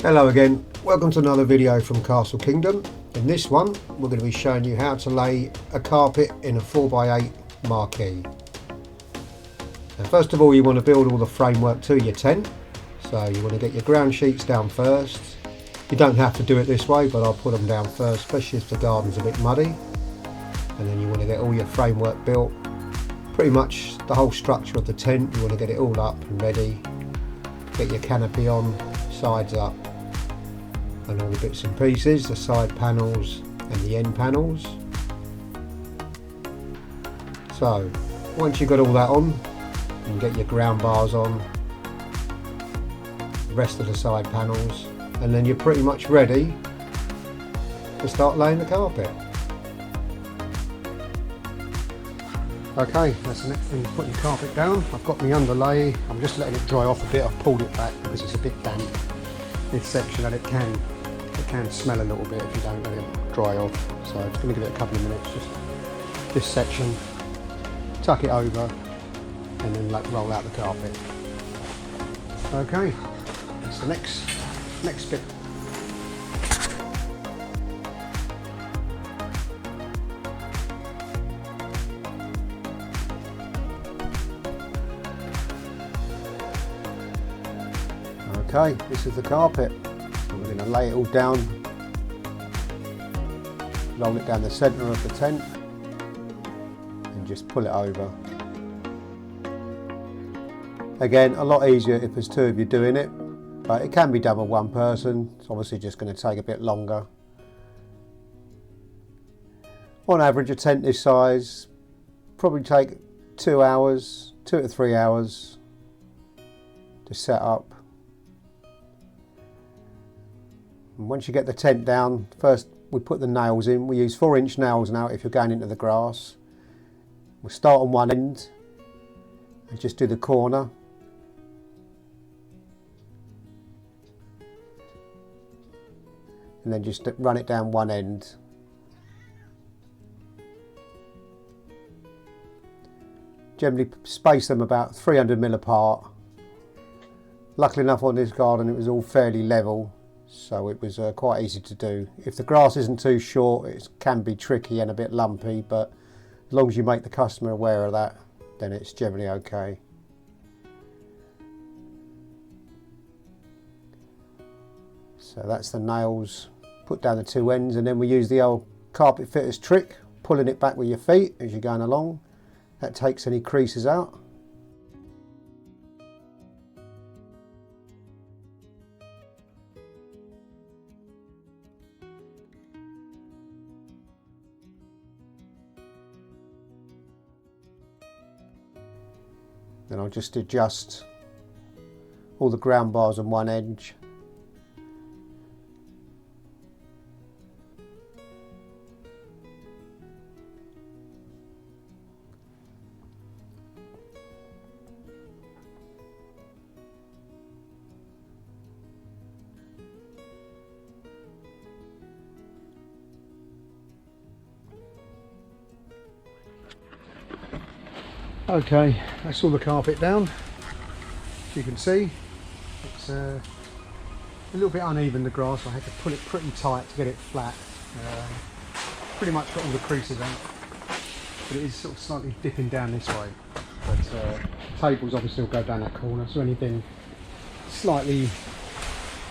Hello again, welcome to another video from Castle Kingdom. In this one we're going to be showing you how to lay a carpet in a 4x8 marquee. Now, first of all, you want to build all the framework to your tent, so you want to get your ground sheets down first. You don't have to do it this way, but I'll put them down first, especially if the garden's a bit muddy. And then you want to get all your framework built, pretty much the whole structure of the tent. You want to get it all up and ready, get your canopy on, sides up, and all the bits and pieces, the side panels and the end panels. So once you've got all that on, you can get your ground bars on, the rest of the side panels, and then you're pretty much ready to start laying the carpet. Okay, that's the next thing, put your carpet down. I've got my underlay, I'm just letting it dry off a bit. I've pulled it back because it's a bit damp, this section, and it can smell a little bit if you don't let it dry off. So I'm just going to give it a couple of minutes, just this section, tuck it over and then roll out the carpet. Okay, that's the next bit. Okay, this is the carpet. We're going to lay it all down, roll it down the centre of the tent and just pull it over. Again, a lot easier if there's two of you doing it, but it can be done with one person. It's obviously just going to take a bit longer. On average, a tent this size probably take 2 hours, 2 to 3 hours to set up. And once you get the tent down, first we put the nails in. We use 4-inch nails now if you're going into the grass. We'll start on one end and just do the corner. And then just run it down one end. Generally space them about 300mm apart. Luckily enough on this garden it was all fairly level, so it was quite easy to do. If the grass isn't too short, it can be tricky and a bit lumpy, but as long as you make the customer aware of that, then it's generally okay. So that's the nails, put down the two ends, and then we use the old carpet fitter's trick, pulling it back with your feet as you're going along. That takes any creases out. Then I'll just adjust all the ground bars on one edge. Okay, that's all the carpet down. As you can see, it's a little bit uneven, the grass. I had to pull it pretty tight to get it flat. Pretty much got all the creases out, but it is sort of slightly dipping down this way. But tables obviously will go down that corner, so anything slightly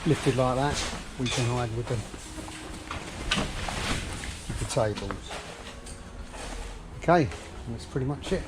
lifted like that, we can hide with the tables. Okay, and that's pretty much it.